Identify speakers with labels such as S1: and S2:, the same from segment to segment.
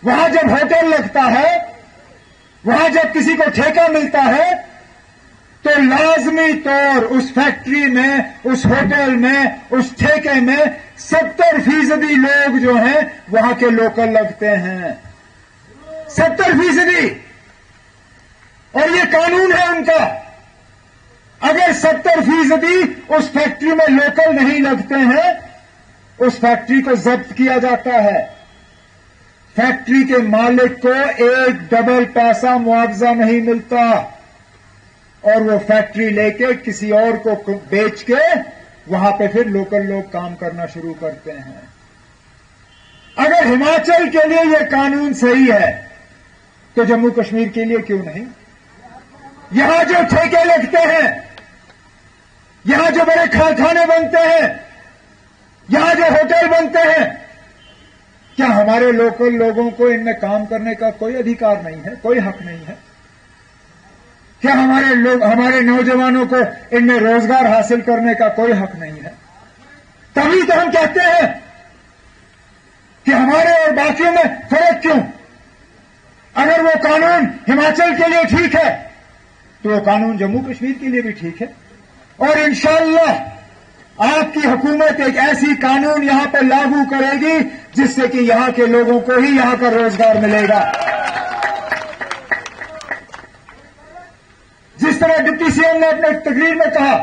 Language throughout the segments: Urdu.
S1: وہاں جب ہوٹل لگتا ہے، وہاں جب کسی کو ٹھیکہ ملتا ہے تو لازمی طور اس فیکٹری میں، اس ہوٹل میں، اس ٹھیکے میں 70% لوگ جو ہیں وہاں کے لوکل لگتے ہیں، 70%۔ اور یہ قانون ہے ان کا، اگر 70% اس فیکٹری میں لوکل نہیں لگتے ہیں، اس فیکٹری کو ضبط کیا جاتا ہے، فیکٹری کے مالک کو ایک ڈبل پیسہ معاوضہ نہیں ملتا، اور وہ فیکٹری لے کے کسی اور کو بیچ کے وہاں پہ پھر لوکل لوگ کام کرنا شروع کرتے ہیں۔ اگر ہماچل کے لیے یہ قانون صحیح ہے تو جموں کشمیر کے لیے کیوں نہیں؟ یہاں جو ٹھیکے لگتے ہیں، یہاں جو بڑے کارخانے بنتے ہیں، یہاں جو ہوٹل بنتے ہیں، کیا ہمارے لوکل لوگوں کو ان میں کام کرنے کا کوئی ادھیکار نہیں ہے، کوئی حق نہیں ہے؟ کیا ہمارے نوجوانوں کو ان میں روزگار حاصل کرنے کا کوئی حق نہیں ہے؟ تبھی تو ہم کہتے ہیں کہ ہمارے اور باقیوں میں فرق کیوں؟ اگر وہ قانون ہماچل کے لیے ٹھیک ہے تو وہ قانون جموں کشمیر کے لیے بھی ٹھیک ہے، اور انشاءاللہ آپ کی حکومت ایک ایسی قانون یہاں پہ لاگو کرے گی جس سے کہ یہاں کے لوگوں کو ہی یہاں کا روزگار ملے گا۔ جس طرح ڈپٹی سی ایم نے اپنے تقریر میں کہا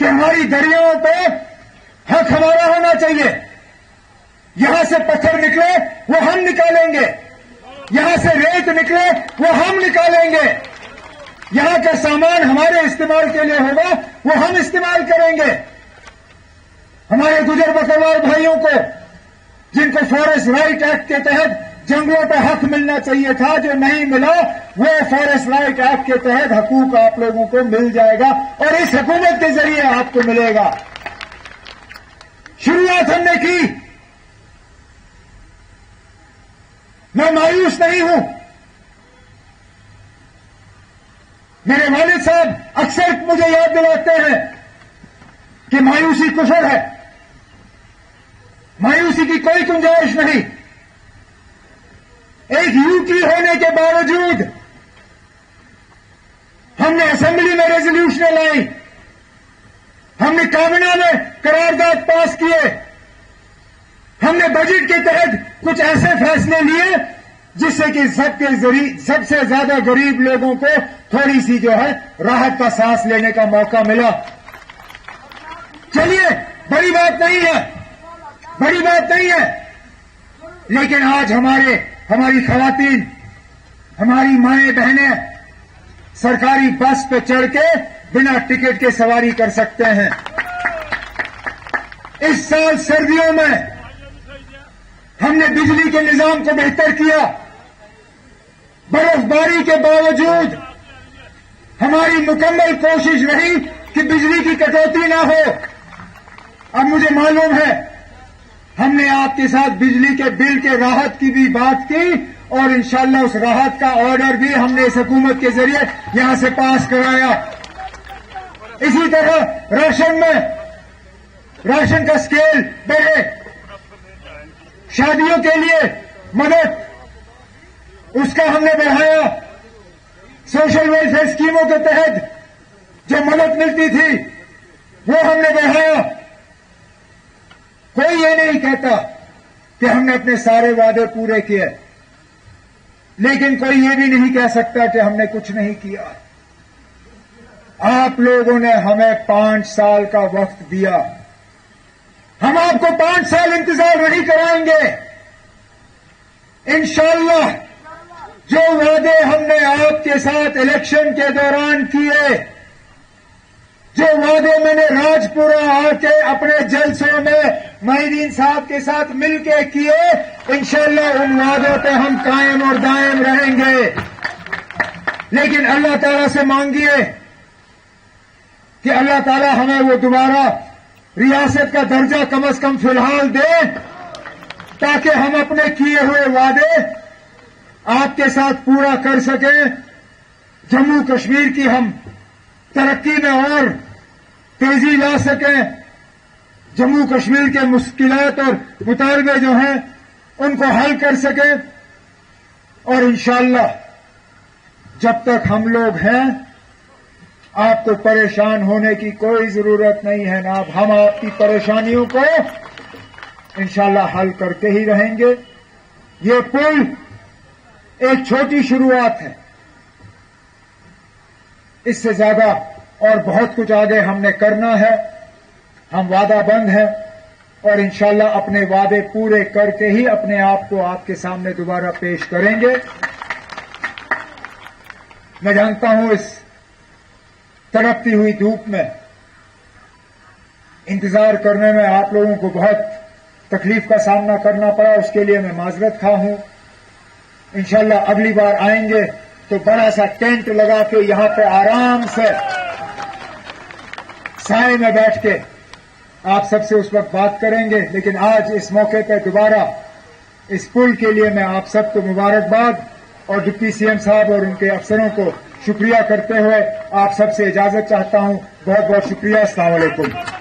S1: کہ ہماری دریاؤں پہ حق ہمارا ہونا چاہیے، یہاں سے پتھر نکلے وہ ہم نکالیں گے، یہاں سے ریت نکلے وہ ہم نکالیں گے، یہاں کا سامان ہمارے استعمال کے لیے ہوگا وہ ہم استعمال کریں گے۔ ہمارے گجر بکروال بھائیوں کو جن کو فارسٹ رائٹ ایکٹ کے تحت جنگلوں پہ حق ملنا چاہیے تھا، جو نہیں ملا، وہ فارسٹ رائٹ ایکٹ کے تحت حقوق آپ لوگوں کو مل جائے گا، اور اس حکومت کے ذریعے آپ کو ملے گا۔ شروعات ہم نے کی، میں مایوس نہیں ہوں۔ میرے والد صاحب اکثر مجھے یاد دلاتے ہیں کہ مایوسی کفر ہے، مایوسی کی کوئی گنجائش نہیں۔ ایک یوٹی ہونے کے باوجود ہم نے اسمبلی میں ریزولوشن لائی، ہم نے کابینہ میں قرارداد پاس کیے، ہم نے بجٹ کے تحت کچھ ایسے فیصلے لیے جس سے کہ سب سے زیادہ غریب لوگوں کو تھوڑی سی جو ہے راحت کا سانس لینے کا موقع ملا۔ چلیے، بڑی بات نہیں ہے، بڑی بات نہیں ہے، لیکن آج ہماری خواتین، ہماری مائیں بہنیں سرکاری بس پہ چڑھ کے بنا ٹکٹ کے سواری کر سکتے ہیں۔ اس سال سردیوں میں ہم نے بجلی کے نظام کو بہتر کیا، برف باری کے باوجود ہماری مکمل کوشش رہی کہ بجلی کی کٹوتی نہ ہو۔ اب مجھے معلوم ہے ہم نے آپ کے ساتھ بجلی کے بل کے راحت کی بھی بات کی، اور انشاءاللہ اس راحت کا آرڈر بھی ہم نے اس حکومت کے ذریعے یہاں سے پاس کرایا۔ اسی طرح راشن کا سکیل بڑھے، شادیوں کے لیے مدد اس کا ہم نے بڑھایا، سوشل ویلفیئر اسکیموں کے تحت جو مدد ملتی تھی وہ ہم نے بڑھایا۔ کوئی یہ نہیں کہتا کہ ہم نے اپنے سارے وعدے پورے کیے، لیکن کوئی یہ بھی نہیں کہہ سکتا کہ ہم نے کچھ نہیں کیا۔ آپ لوگوں نے ہمیں 5 سال کا وقت دیا، ہم آپ کو 5 سال انتظار نہیں کرائیں گے۔ انشاءاللہ جو وعدے ہم نے آپ کے ساتھ الیکشن کے دوران کیے، جو وعدے میں نے راجپورہ آ کے اپنے جلسوں میں مہیدین صاحب کے ساتھ مل کے کیے، انشاءاللہ ان وعدوں پہ ہم قائم اور دائم رہیں گے۔ لیکن اللہ تعالیٰ سے مانگیے کہ اللہ تعالیٰ ہمیں وہ دوبارہ ریاست کا درجہ کم از کم فی الحال دے، تاکہ ہم اپنے کیے ہوئے وعدے آپ کے ساتھ پورا کر سکیں، جموں کشمیر کی ہم ترقی میں اور تیزی لا سکیں، جموں کشمیر کے مشکلات اور مطالبے جو ہیں ان کو حل کر سکیں. اور انشاءاللہ جب تک ہم لوگ ہیں آپ کو پریشان ہونے کی کوئی ضرورت نہیں ہے جناب. ہم آپ کی پریشانیوں کو انشاءاللہ حل کرتے ہی رہیں گے. یہ پل ایک چھوٹی شروعات ہے. اس سے زیادہ اور بہت کچھ آگے ہم نے کرنا ہے. ہم وعدہ بند ہیں اور انشاءاللہ اپنے وعدے پورے کر کے ہی اپنے آپ کو آپ کے سامنے دوبارہ پیش کریں گے. میں جانتا ہوں اس تڑپتی ہوئی دھوپ میں انتظار کرنے میں آپ لوگوں کو بہت تکلیف کا سامنا کرنا پڑا. اس کے لیے میں معذرت خواہ ہوں. انشاءاللہ اگلی بار آئیں گے تو بڑا سا ٹینٹ لگا کے یہاں پہ آرام سے سائے میں بیٹھ کے آپ سب سے اس وقت بات کریں گے. لیکن آج اس موقع پہ دوبارہ اس پل کے لیے میں آپ سب کو مبارکباد اور ڈپٹی سی ایم صاحب اور ان کے افسروں کو شکریہ کرتے ہوئے آپ سب سے اجازت چاہتا ہوں. بہت بہت شکریہ. السلام علیکم.